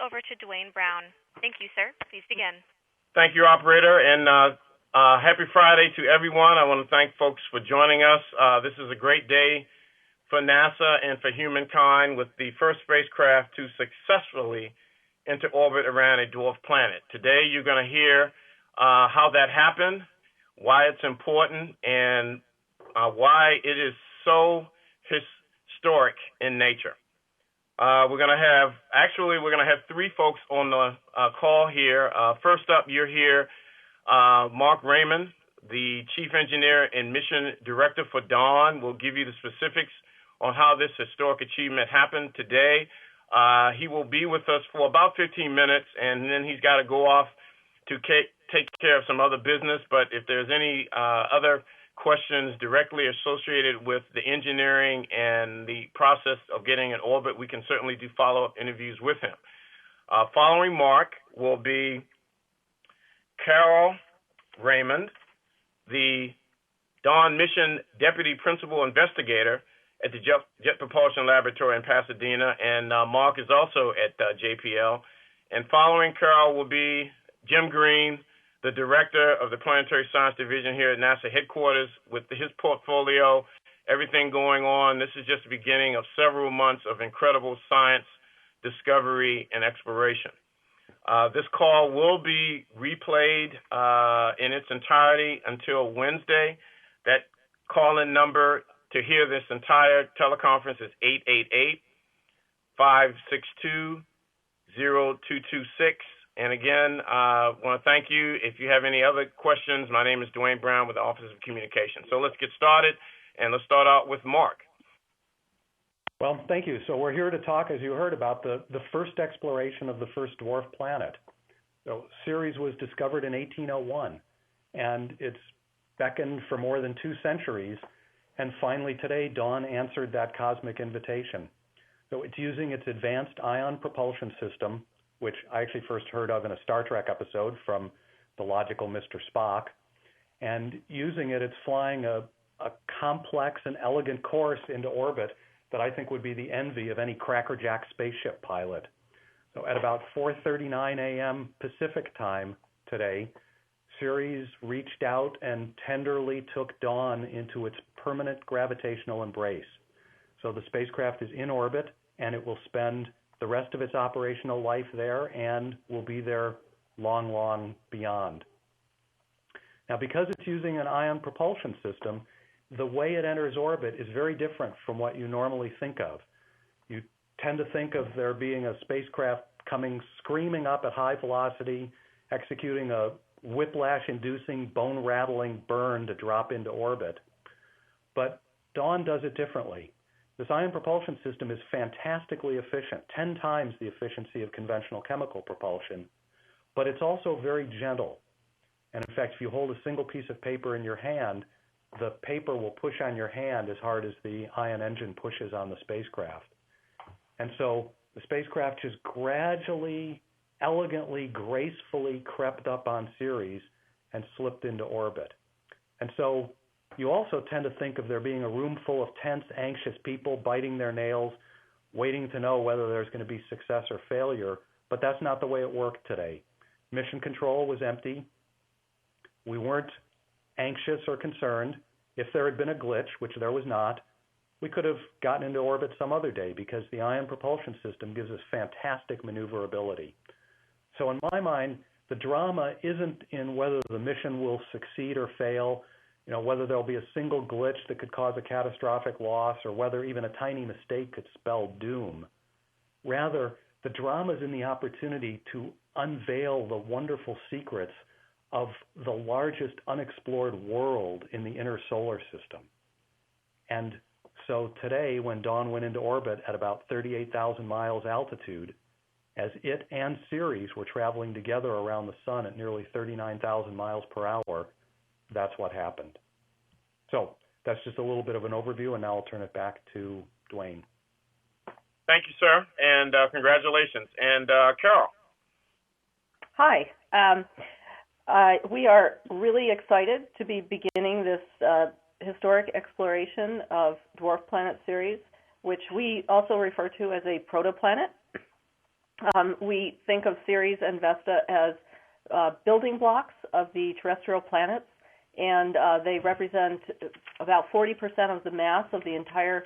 over to Dwayne Brown. Thank you, sir. Please begin. Thank you, operator, and happy Friday to everyone. I want to thank folks for joining us. This is a great day for NASA and for humankind with the first spacecraft to successfully enter orbit around a dwarf planet. Today, you're going to hear how that happened, why it's important, and why it is so historic in nature. We're going to have three folks on the call here. First up, you'll hear Mark Raymond, the Chief Engineer and Mission Director for Dawn, will give you the specifics on how this historic achievement happened today. He will be with us for about 15 minutes, and then he's got to go off to take care of some other business. But if there's any other questions directly associated with the engineering and the process of getting in orbit, we can certainly do follow-up interviews with him. Following Mark will be Carol Raymond, the Dawn Mission Deputy Principal Investigator at the Jet Propulsion Laboratory in Pasadena, and Mark is also at JPL. And following Carol will be Jim Green, the Director of the Planetary Science Division here at NASA headquarters, with his portfolio, everything going on. This is just the beginning of several months of incredible science, discovery, and exploration. This call will be replayed in its entirety until Wednesday. That call-in number to hear this entire teleconference is 888-562-0226. And again, I want to thank you. If you have any other questions, my name is Dwayne Brown with the Office of Communication. So let's get started, and let's start out with Mark. Well, thank you. So we're here to talk, as you heard, about the first exploration of the first dwarf planet. So Ceres was discovered in 1801, and it's beckoned for more than 2 centuries. And finally today, Dawn answered that cosmic invitation. So it's using its advanced ion propulsion system, which I actually first heard of in a Star Trek episode from the logical Mr. Spock. And using it, it's flying a complex and elegant course into orbit that I think would be the envy of any crackerjack spaceship pilot. So at about 4:39 a.m. Pacific time today, Ceres reached out and tenderly took Dawn into its permanent gravitational embrace. So the spacecraft is in orbit, and it will spend the rest of its operational life there and will be there long, long beyond. Now, because it's using an ion propulsion system, the way it enters orbit is very different from what you normally think of. You tend to think of there being a spacecraft coming screaming up at high velocity, executing a whiplash-inducing, bone-rattling burn to drop into orbit. But Dawn does it differently. This ion propulsion system is fantastically efficient, 10 times the efficiency of conventional chemical propulsion, but it's also very gentle. And in fact, if you hold a single piece of paper in your hand, the paper will push on your hand as hard as the ion engine pushes on the spacecraft. And so the spacecraft just gradually, elegantly, gracefully crept up on Ceres and slipped into orbit. And so you also tend to think of there being a room full of tense, anxious people biting their nails, waiting to know whether there's going to be success or failure, but that's not the way it worked today. Mission control was empty. We weren't anxious or concerned. If there had been a glitch, which there was not, we could have gotten into orbit some other day because the ion propulsion system gives us fantastic maneuverability. So in my mind, the drama isn't in whether the mission will succeed or fail, whether there'll be a single glitch that could cause a catastrophic loss, or whether even a tiny mistake could spell doom. Rather, the drama is in the opportunity to unveil the wonderful secrets of the largest unexplored world in the inner solar system. And so today, when Dawn went into orbit at about 38,000 miles altitude, as it and Ceres were traveling together around the sun at nearly 39,000 miles per hour, that's what happened. So that's just a little bit of an overview, and now I'll turn it back to Dwayne. Thank you, sir, and congratulations. And Carol. Hi. We are really excited to be beginning this historic exploration of dwarf planet Ceres, which we also refer to as a protoplanet. We think of Ceres and Vesta as building blocks of the terrestrial planets, and they represent about 40% of the mass of the entire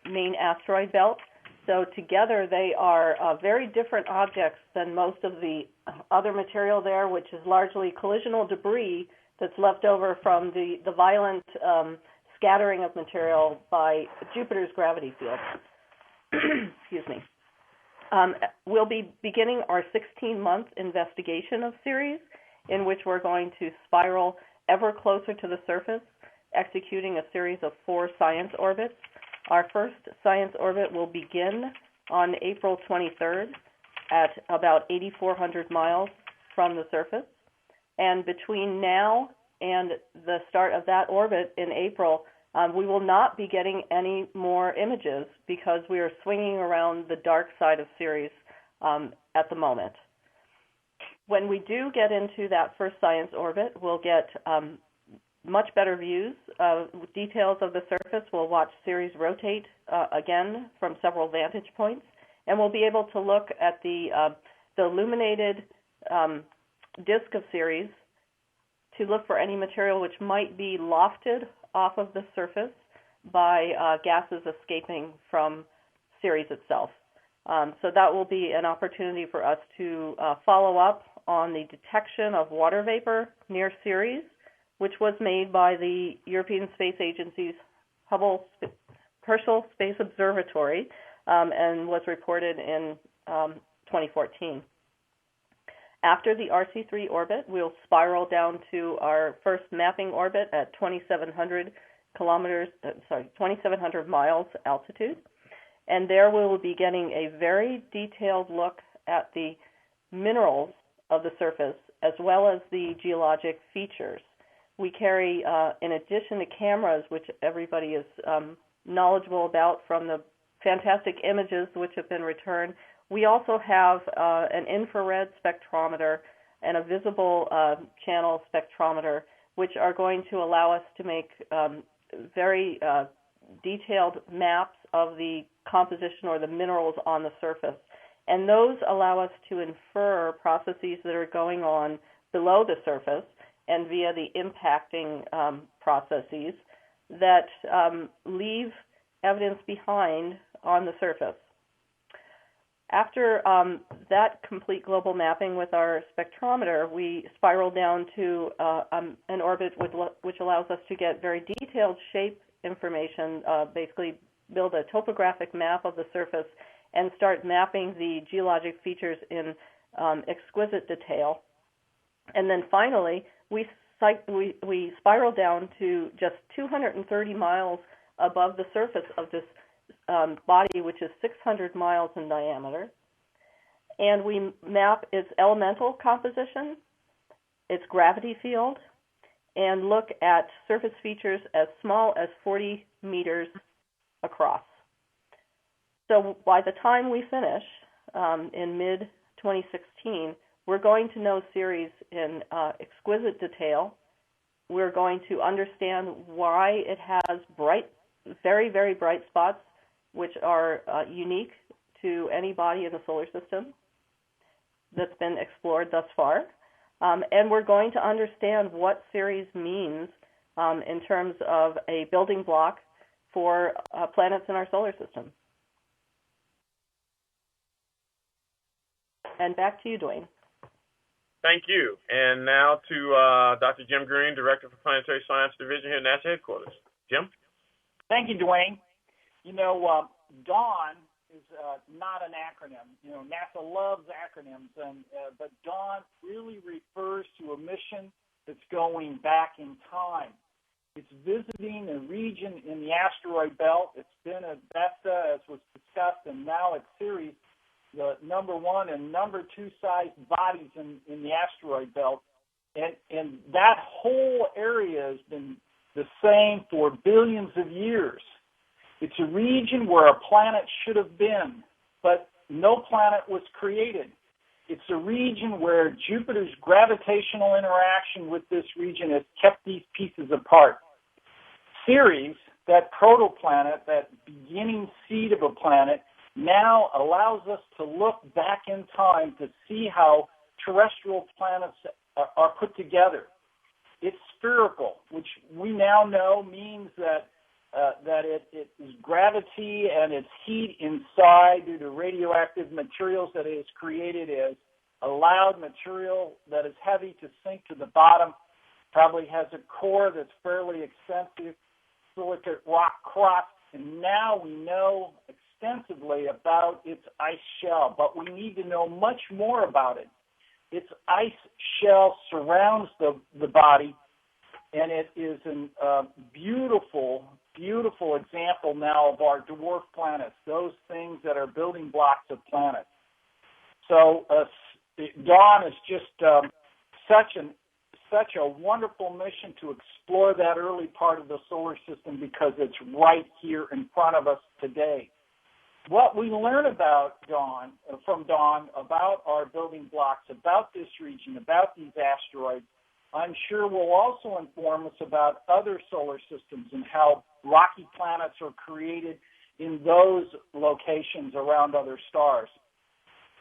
main asteroid belt. So together they are very different objects than most of the other material there, which is largely collisional debris that's left over from the violent scattering of material by Jupiter's gravity field. Excuse me. We'll be beginning our 16-month investigation of Ceres, in which we're going to spiral ever closer to the surface, executing a series of 4 science orbits. Our first science orbit will begin on April 23rd at about 8,400 miles from the surface. And between now and the start of that orbit in April, we will not be getting any more images because we are swinging around the dark side of Ceres at the moment. When we do get into that first science orbit, we'll get much better views of details of the surface. We'll watch Ceres rotate again from several vantage points, and we'll be able to look at the illuminated disk of Ceres to look for any material which might be lofted off of the surface by gases escaping from Ceres itself. So that will be an opportunity for us to follow up on the detection of water vapor near Ceres, which was made by the European Space Agency's Herschel Space Observatory and was reported in 2014. After the RC3 orbit, we'll spiral down to our first mapping orbit at 2,700 miles altitude. And there we will be getting a very detailed look at the minerals of the surface as well as the geologic features. We carry, in addition to cameras, which everybody is knowledgeable about from the fantastic images which have been returned, we also have an infrared spectrometer and a visible channel spectrometer, which are going to allow us to make very detailed maps of the composition or the minerals on the surface. And those allow us to infer processes that are going on below the surface and via the impacting processes that leave evidence behind on the surface. After that complete global mapping with our spectrometer, we spiral down to an orbit which allows us to get very detailed shape information, basically build a topographic map of the surface and start mapping the geologic features in exquisite detail. And then finally, we spiral down to just 230 miles above the surface of this body, which is 600 miles in diameter, and we map its elemental composition, its gravity field, and look at surface features as small as 40 meters across. So by the time we finish in mid-2016, we're going to know Ceres in exquisite detail. We're going to understand why it has bright, very, very bright spots which are unique to any body in the solar system that's been explored thus far. And we're going to understand what Ceres means in terms of a building block for planets in our solar system. And back to you, Dwayne. Thank you. And now to Dr. Jim Green, Director for Planetary Science Division here at NASA headquarters. Jim? Thank you, Dwayne. You know, DAWN is not an acronym. You know, NASA loves acronyms, but DAWN really refers to a mission that's going back in time. It's visiting a region in the asteroid belt. It's been at Vesta, as was discussed, and now at Ceres, the number 1 and number 2 sized bodies in the asteroid belt. And that whole area has been the same for billions of years. It's a region where a planet should have been, but no planet was created. It's a region where Jupiter's gravitational interaction with this region has kept these pieces apart. Ceres, that protoplanet, that beginning seed of a planet, now allows us to look back in time to see how terrestrial planets are put together. It's spherical, which we now know means that it is gravity and its heat inside due to radioactive materials that it has created is allowed material that is heavy to sink to the bottom, probably has a core that's fairly extensive, silicate rock crust, and now we know extensively about its ice shell, but we need to know much more about it. Its ice shell surrounds the body, and it is a beautiful, beautiful example now of our dwarf planets, those things that are building blocks of planets. So Dawn is just such a wonderful mission to explore that early part of the solar system because it's right here in front of us today. What we learn about from Dawn, about our building blocks, about this region, about these asteroids, I'm sure will also inform us about other solar systems and how rocky planets are created in those locations around other stars.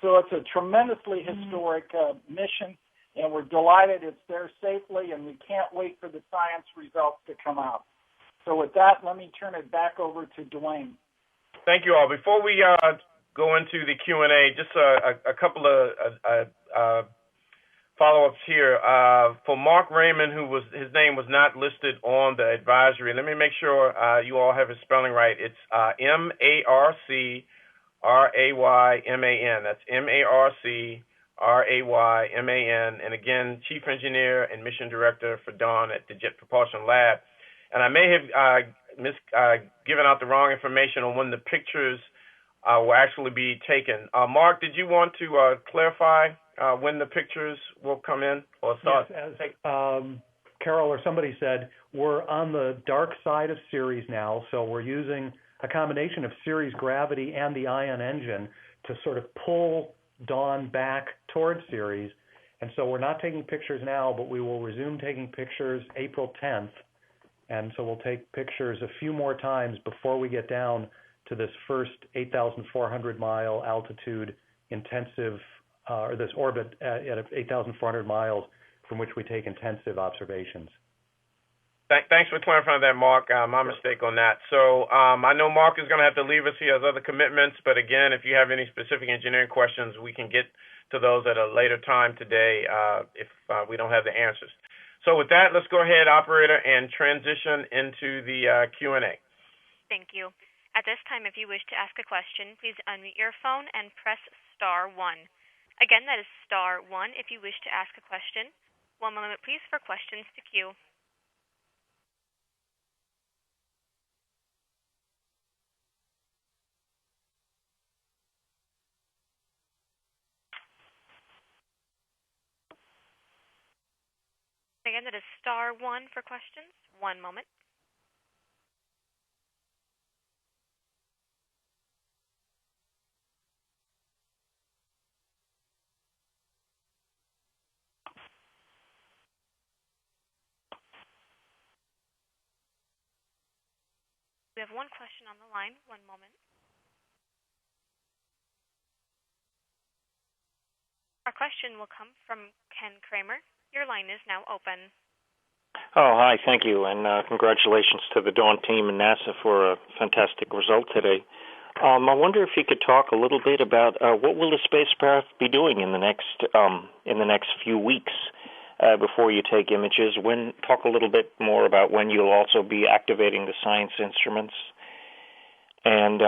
So it's a tremendously historic mission, and we're delighted it's there safely, and we can't wait for the science results to come out. So with that, let me turn it back over to Dwayne. Thank you all. Before we go into the Q&A, just a couple of follow-ups here. For Mark Raymond, his name was not listed on the advisory, let me make sure you all have his spelling right. It's M-A-R-C-R-A-Y-M-A-N. That's M-A-R-C-R-A-Y-M-A-N. And again, Chief Engineer and Mission Director for Dawn at the Jet Propulsion Lab. And I may have given out the wrong information on when the pictures will actually be taken. Mark, did you want to clarify when the pictures will come in or start? Yes, as Carol or somebody said, we're on the dark side of Ceres now, so we're using a combination of Ceres gravity and the ion engine to sort of pull Dawn back towards Ceres. And so we're not taking pictures now, but we will resume taking pictures April 10th. And so we'll take pictures a few more times before we get down to this first 8,400-mile altitude intensive, or this orbit at 8,400 miles from which we take intensive observations. Thanks for clarifying that, Mark. My mistake on that. So I know Mark is going to have to leave us. He has other commitments. But again, if you have any specific engineering questions, we can get to those at a later time today if we don't have the answers. So with that, let's go ahead, operator, and transition into the Q&A. Thank you. At this time, if you wish to ask a question, please unmute your phone and press *1. Again, that is *1 if you wish to ask a question. One moment, please, for questions to queue. Again, that is *1 for questions. One moment. We have one question on the line. One moment. Our question will come from Ken Kramer. Your line is now open. Oh, hi, thank you, and congratulations to the Dawn team and NASA for a fantastic result today. I wonder if you could talk a little bit about what will the spacecraft be doing in the next few weeks before you take images. Talk a little bit more about when you'll also be activating the science instruments. And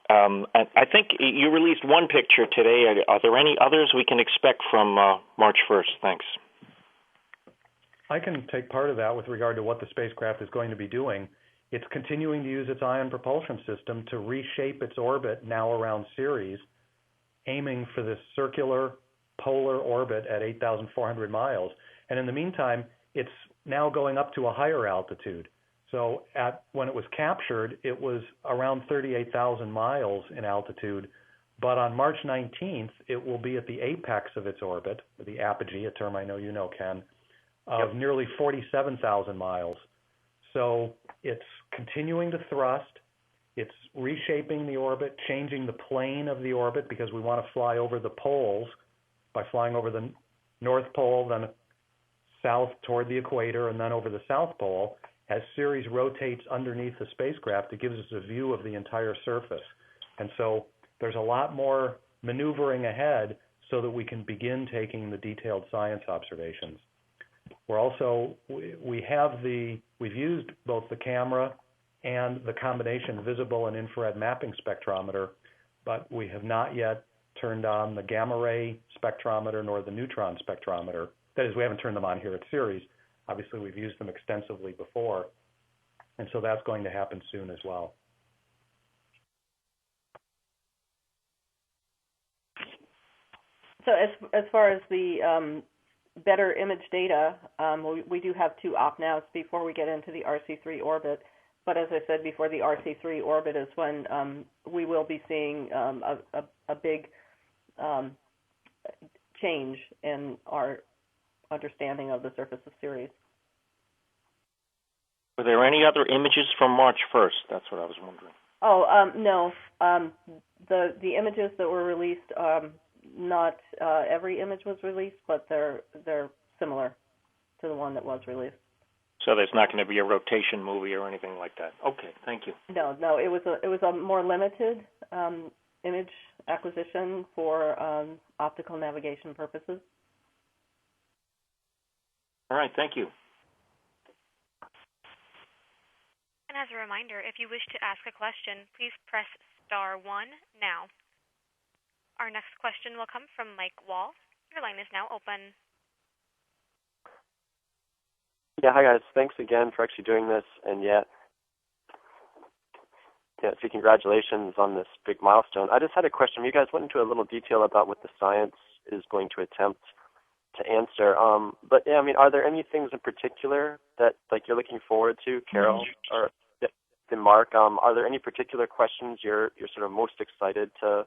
I think you released one picture today. Are there any others we can expect from March 1st? Thanks. I can take part of that with regard to what the spacecraft is going to be doing. It's continuing to use its ion propulsion system to reshape its orbit now around Ceres, aiming for this circular polar orbit at 8,400 miles. And in the meantime, it's now going up to a higher altitude. So when it was captured, it was around 38,000 miles in altitude. But on March 19th, it will be at the apex of its orbit, the apogee, a term I know you know, Ken, of nearly 47,000 miles. So it's continuing to thrust. It's reshaping the orbit, changing the plane of the orbit because we want to fly over the poles by flying over the North Pole, then south toward the equator, and then over the South Pole. As Ceres rotates underneath the spacecraft, it gives us a view of the entire surface. And so there's a lot more maneuvering ahead so that we can begin taking the detailed science observations. We're also, we've used both the camera and the combination visible and infrared mapping spectrometer, but we have not yet turned on the gamma ray spectrometer nor the neutron spectrometer. That is, we haven't turned them on here at Ceres. Obviously, we've used them extensively before, and so that's going to happen soon as well. So as far as the better image data, we do have 2 op-navs before we get into the RC3 orbit. But as I said before, the RC3 orbit is when we will be seeing a big change in our understanding of the surface of Ceres. Were there any other images from March 1st? That's what I was wondering. Oh, no. The images that were released, not every image was released, but they're similar to the one that was released. So there's not going to be a rotation movie or anything like that. Okay, thank you. No, it was a more limited image acquisition for optical navigation purposes. All right, thank you. And as a reminder, if you wish to ask a question, please press star 1 now. Our next question will come from Mike Wall. Your line is now open. Yeah, hi guys. Thanks again for actually doing this, and so congratulations on this big milestone. I just had a question. You guys went into a little detail about what the science is going to attempt to answer. But yeah, I mean, are there any things in particular that you're looking forward to, Carol or Mark? Are there any particular questions you're sort of most excited to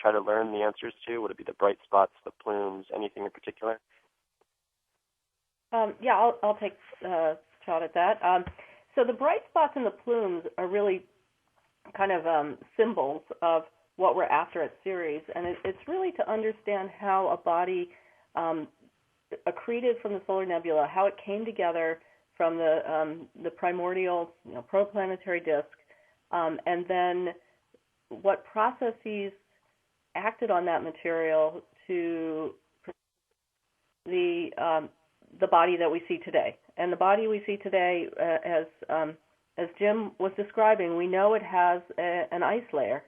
try to learn the answers to? Would it be the bright spots, the plumes, anything in particular? Yeah, I'll take a shot at that. So the bright spots and the plumes are really kind of symbols of what we're after at Ceres, and it's really to understand how a body accreted from the solar nebula, how it came together from the primordial protoplanetary disk, and then what processes acted on that material to the body that we see today. And the body we see today, as Jim was describing, we know it has an ice layer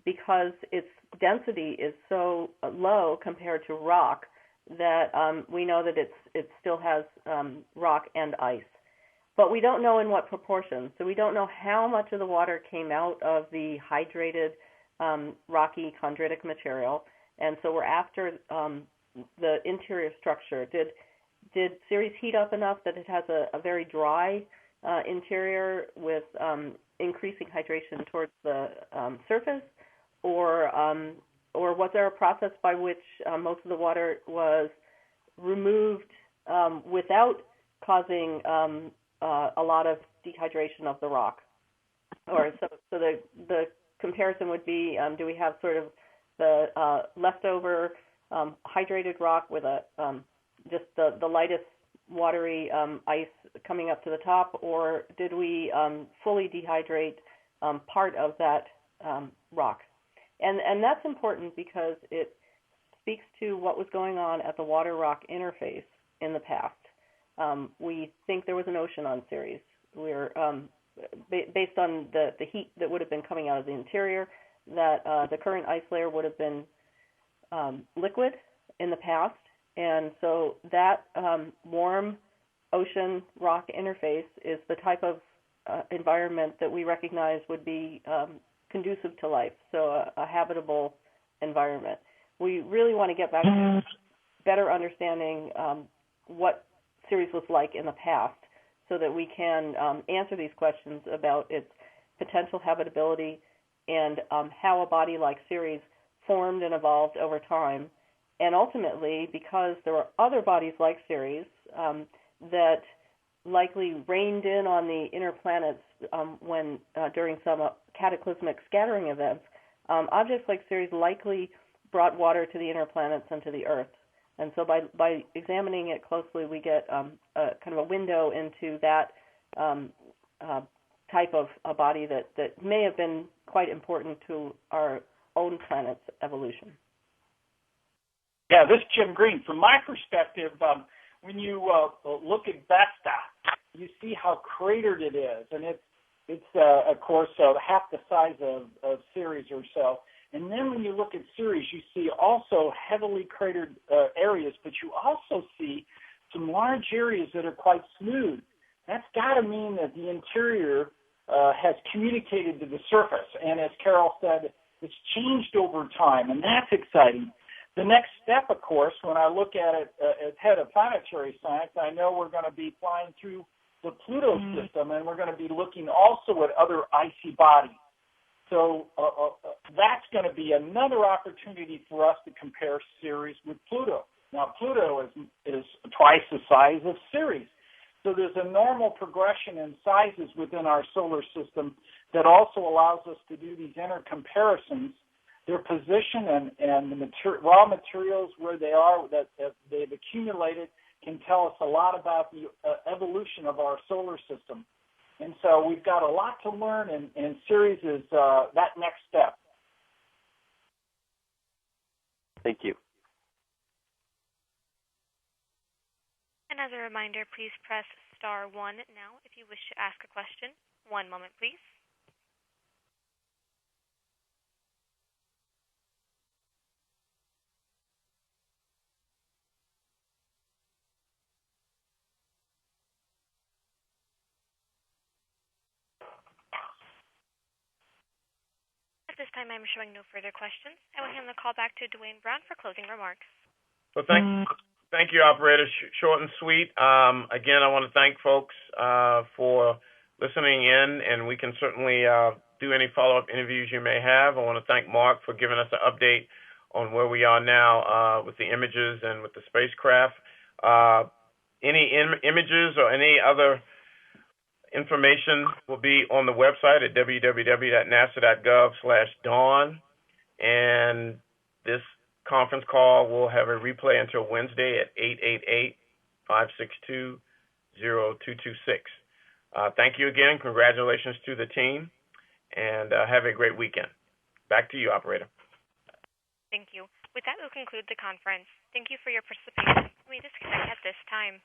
because its density is so low compared to rock that we know that it still has rock and ice. But we don't know in what proportion. So we don't know how much of the water came out of the hydrated rocky chondritic material. And so we're after the interior structure. Did Ceres heat up enough that it has a very dry interior with increasing hydration towards the surface, or was there a process by which most of the water was removed without causing a lot of dehydration of the rock? Or so the comparison would be: do we have sort of the leftover hydrated rock with just the lightest watery ice coming up to the top, or did we fully dehydrate part of that rock? And that's important because it speaks to what was going on at the water-rock interface in the past. We think there was an ocean on Ceres. We're based on the heat that would have been coming out of the interior, that the current ice layer would have been liquid in the past, and so that warm ocean rock interface is the type of environment that we recognize would be conducive to life, so a habitable environment. We really want to get back to better understanding what Ceres was like in the past so that we can answer these questions about its potential habitability and how a body like Ceres formed and evolved over time. And ultimately, because there were other bodies like Ceres that likely rained in on the inner planets when during some cataclysmic scattering events. Objects like Ceres likely brought water to the inner planets and to the Earth. And so by examining it closely, we get kind of a window into that type of a body that may have been quite important to our own planet's evolution. Yeah, this is Jim Green. From my perspective, when you look at Vesta, you see how cratered it is, and it's of course half the size of Ceres or so. And then when you look at Ceres, you see also heavily cratered areas, but you also see some large areas that are quite smooth. That's got to mean that the interior has communicated to the surface, and as Carol said, it's changed over time, and that's exciting. The next step, of course, when I look at it as head of planetary science, I know we're going to be flying through the Pluto system, and we're going to be looking also at other icy bodies. So that's going to be another opportunity for us to compare Ceres with Pluto. Now, Pluto is twice the size of Ceres. So there's a normal progression in sizes within our solar system that also allows us to do these inner comparisons. Their position and the raw materials where they are that they've accumulated can tell us a lot about the evolution of our solar system. And so we've got a lot to learn, and Ceres is that next step. Thank you. And as a reminder, please press star 1 now if you wish to ask a question. One moment, please. At this time, I'm showing no further questions. I will hand the call back to Dwayne Brown for closing remarks. Well, thank you, operator. Short and sweet. Again, I want to thank folks for listening in, and we can certainly do any follow-up interviews you may have. I want to thank Mark for giving us an update on where we are now with the images and with the spacecraft. Any images or any other information will be on the website at www.nasa.gov/dawn, and this conference call will have a replay until Wednesday at 888-562-0226. Thank you again. Congratulations to the team, and have a great weekend. Back to you, operator. Thank you. With that, we'll conclude the conference. Thank you for your participation. We disconnect at this time.